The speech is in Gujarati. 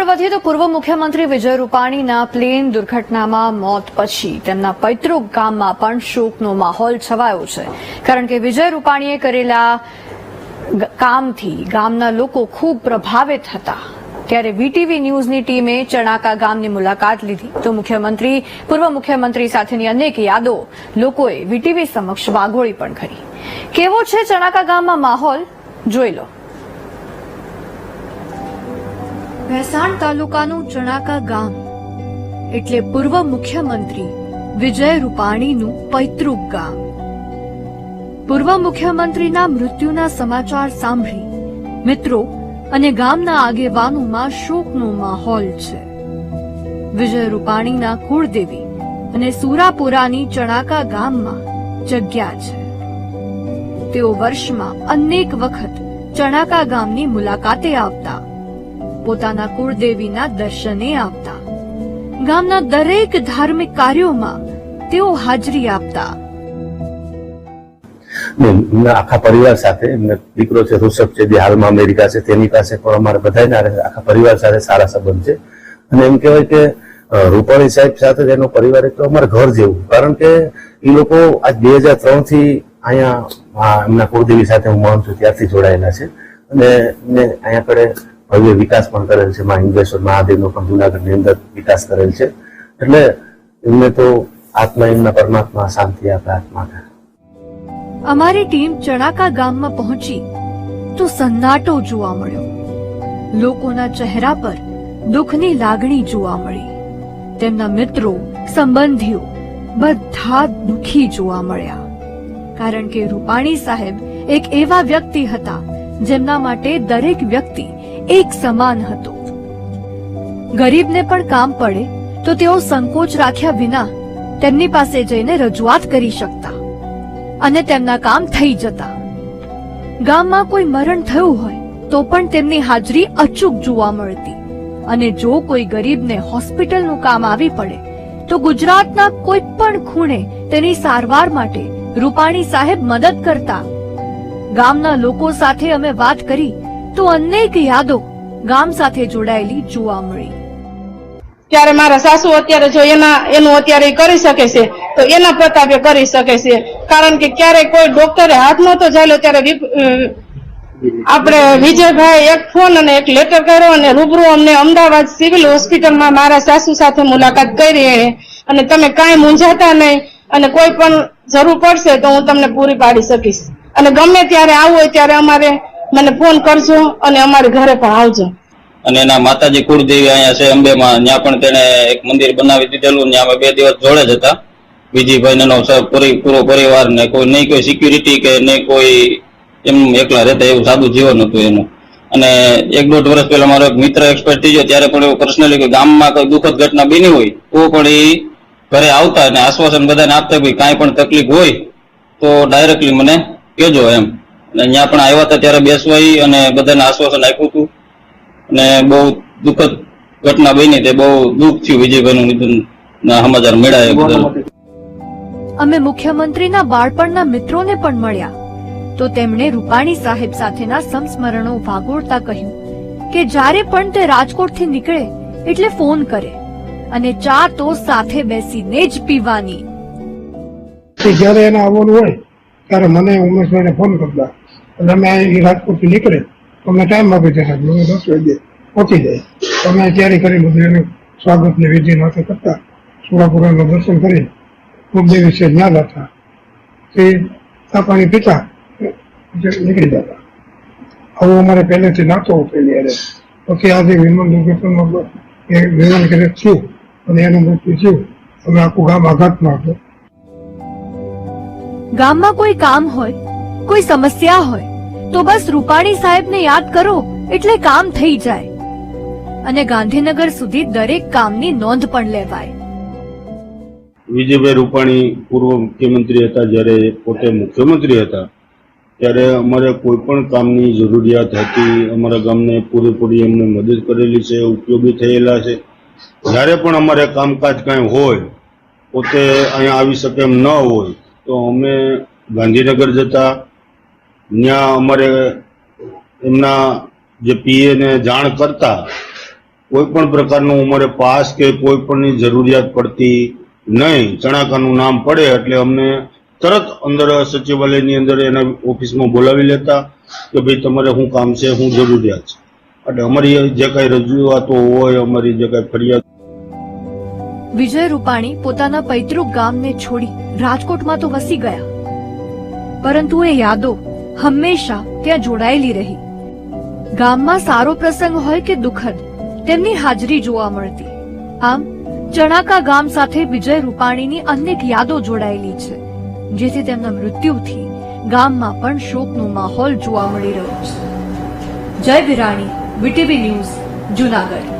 વધીએ તો પૂર્વ મુખ્યમંત્રી વિજય રૂપાણીના પ્લેન દુર્ઘટનામાં મોત પછી તેમના પૈતૃક ગામમાં પણ શોકનો માહોલ છવાયો છે, કારણ કે વિજય રૂપાણીએ કરેલા કામથી ગામના લોકો ખૂબ પ્રભાવિત હતા। ત્યારે વીટીવી ન્યૂઝની ટીમે ચણાકા ગામની મુલાકાત લીધી તો પૂર્વ મુખ્યમંત્રી સાથેની અનેક યાદો લોકોએ વીટીવી સમક્ષ વાગોળી પણ કરી। કેવો છે ચણાકા ગામમાં માહોલ, જોઈ લો। ભેસાણ તાલુકાનું ચણાકા ગામ એટલે પૂર્વ મુખ્યમંત્રી વિજય રૂપાણીનું પૈતૃક ગામ। પૂર્વ મુખ્યમંત્રીના મૃત્યુના સમાચાર સાંભળી મિત્રો અને ગામના આગેવાનોમાં શોકનો માહોલ છે। વિજય રૂપાણીના કુળદેવી અને સુરાપુરાની ચણાકા ગામમાં જગ્યા છે। તેઓ વર્ષમાં અનેક વખત ચણાકા ગામની મુલાકાતે આવતા, પોતાના કુળદેવીના દર્શને આવતા, ગામના દરેક ધાર્મિક કાર્યોમાં તેઓ હાજરી આપતા। આખા પરિવાર સાથે એમને દીકરો છે ઋષભ છે, જે હાલમાં અમેરિકા છે, તેની પાસે પણ અમારે બધાના આખા પરિવાર સાથે સારા સંબંધ છે। અને એમ કહેવાય કે રૂપાણી સાહેબ સાથે એનો પરિવાર એક તો અમારા ઘર જેવું, કારણ કે એ લોકો આજ 2003 થી અહીંયા એમના કુળદેવી સાથે હું માનું છું ત્યારથી જોડાયેલા છે અને એમને અહીંયા કડે ભવ્ય વિકાસ પણ કરેલ છે। માં હિંગેશ્વર મહાદેવનો પણ જુનાગઢની અંદર વિકાસ કરેલ છે, એટલે એમને તો આત્મા એમના પરમાત્મા શાંતિ આપે આત્માને। અમારી ટીમ ચણાકા ગામમાં પહોંચી તો સન્નાટો જોવા મળ્યો। લોકોના ચહેરા પર દુઃખની લાગણી જોવા મળી। તેમના મિત્રો, સંબંધીઓ બધા દુઃખી જોવા મળ્યા, કારણ કે રૂપાણી સાહેબ એક એવા વ્યક્તિ હતા જેમના માટે દરેક વ્યક્તિ એક સમાન હતો। ગરીબને પણ કામ પડે તો તેઓ સંકોચ રાખ્યા વિના તેમની પાસે જઈને રજૂઆત કરી શકતા અને તેમના કામ થઈ જતા। ગામમાં કોઈ મરણ થયું હોય તો પણ તેમની હાજરી અચૂક જોવા મળતી અને જો કોઈ ગરીબને હોસ્પિટલનું કામ આવી પડે તો ગુજરાતના કોઈ પણ ખૂણે તેની સારવાર માટે રૂપાણી સાહેબ મદદ કરતા। ગામના લોકો સાથે અમે વાત કરી તો અનેક યાદો ગામ સાથે જોડાયેલી જોવા મળી। ત્યારે મારા સાસુ અત્યારે જો એનું અત્યારે કરી શકે છે તો એના પ્રતાપે કરી શકે છે, કારણ કે ક્યારેય કોઈ ડોક્ટરે હાથ નહોતો ચાલ્યો ત્યારે આપણે વિજયભાઈ એક ફોન અને એક લેટર કર્યો અને રૂબરૂ અમને અમદાવાદ સિવિલ હોસ્પિટલમાં મારા સાસુ સાથે મુલાકાત કરી અને તમે કાંઈ મૂંઝાતા નહીં અને કોઈ પણ જરૂર પડશે તો હું તમને પૂરી પાડી શકીશ અને ગમે ત્યારે આવું હોય ત્યારે અમારે મને ફોન કરજો અને અમારે ઘરે પણ આવજો। અને એના માતાજી કુળદેવી અહીંયા છે અંબેમાં, ત્યાં પણ તેને એક મંદિર બનાવી દીધેલું। ત્યાં અમે 2 દિવસ જોડે જ હતા, વિજયભાઈનો પૂરો પરિવાર ને કોઈ નહીં કોઈ સિક્યુરિટી કે નહીં કોઈ એમ એકલા રહેતા, એવું સાદું જીવન હતું એનું। અને 1-1.5 વર્ષ પહેલા મારો એક મિત્ર એક્સપાયર થઈ ગયો, ત્યારે પણ એવું પર્સનલી કોઈ ગામમાં કોઈ દુઃખદ ઘટના બની હોય તો પણ એ ઘરે આવતા અને આશ્વાસન બધાને આપતા કે કાંઈ પણ તકલીફ હોય તો ડાયરેક્ટલી મને કહેજો એમ। અને ત્યાં પણ આવ્યા હતા ત્યારે બેસવાઈ અને બધાને આશ્વાસન આપ્યું હતું અને બહુ દુઃખદ ઘટના બની, તે બહુ દુઃખ થયું વિજયભાઈનું નિધનના સમાચાર મળ્યા। અમે મુખ્યમંત્રીના બાળપણના મિત્રોને પણ મળ્યા તો તેમણે રૂપાણી સાહેબ સાથેના સંસ્મરણો વાગોળતા કહ્યું કે જ્યારે પણ તે રાજકોટથી નીકળે એટલે ફોન કરે અને ચા તો સાથે બેસીને જ પીવાની। જયારે એને આવવાનું હોય ત્યારે મને ઉમેશભાઈને ફોન કરતા એટલે અમે રાજકોટથી નીકળે તો અમને ટાઈમ આપી દેતા, 10 વાગે પહોંચી જાય તો અમે તૈયારી કરી બધું એનું સ્વાગતને વિધિ નાથે કરતા, સુરાપુરાનું દર્શન કરી કુળદેવી છે ત્યાં જતા, તે ચા પાણી પીતા નીકળી જતા। આવું અમારે પહેલેથી નાતો પેલી અરે પછી આજે વિમાન દુર્ઘટનામાં વિમાન કરે થયું અને એનું મૃત્યુ થયું, અમે આખું ગામ આઘાતમાં હતું। ગામમાં કોઈ કામ હોય, કોઈ સમસ્યા હોય તો બસ રૂપાણી સાહેબને યાદ કરો એટલે કામ થઈ જાય અને ગાંધીનગર સુધી દરેક કામની નોંધ પણ લેવાય। વિજયભાઈ રૂપાણી પૂર્વ મુખ્યમંત્રી હતા, જ્યારે પોતે મુખ્યમંત્રી હતા ત્યારે અમારે કોઈ પણ કામની જરૂરિયાત હતી અમારા ગામને પૂરેપૂરી એમને મદદ કરેલી છે, ઉપયોગી થયેલા છે। જ્યારે પણ અમારે કામકાજ કાંઈ હોય, પોતે અહીંયા આવી શકે એમ ન હોય તો અમે ગાંધીનગર જતા, ત્યાં અમારે એમના જે પીએને જાણ કરતા કોઈ પણ પ્રકારનું અમારે પાસ કે કોઈ પણની જરૂરિયાત પડતી નહીં. ચણાકાનું નામ પડે એટલે અમને તરત અંદર સચિવાલયની અંદર એના ઓફિસમાં બોલાવી લેતા કે ભાઈ તમારે શું કામ છે, શું જરૂરિયાત છે. એટલે અમારી જે કાંઈ રજૂઆતો હોય, અમારી જે કાંઈ ફરિયાદ. વિજય રૂપાણી પોતાના પૈતૃક ગામને છોડી રાજકોટમાં તો વસી ગયા, પરંતુ એ યાદો હંમેશા ત્યાં જોડાયેલી રહી. ગામમાં સારો પ્રસંગ હોય કે દુઃખદ, તેમની હાજરી જોવા મળતી. આમ ચણાકા ગામ સાથે વિજય રૂપાણીની અનેક યાદો જોડાયેલી છે, જેથી તેમના મૃત્યુથી ગામમાં પણ શોકનો માહોલ જોવા મળી રહ્યો છે. જય વિરાણી, વીટીવી ન્યૂઝ, જૂનાગઢ.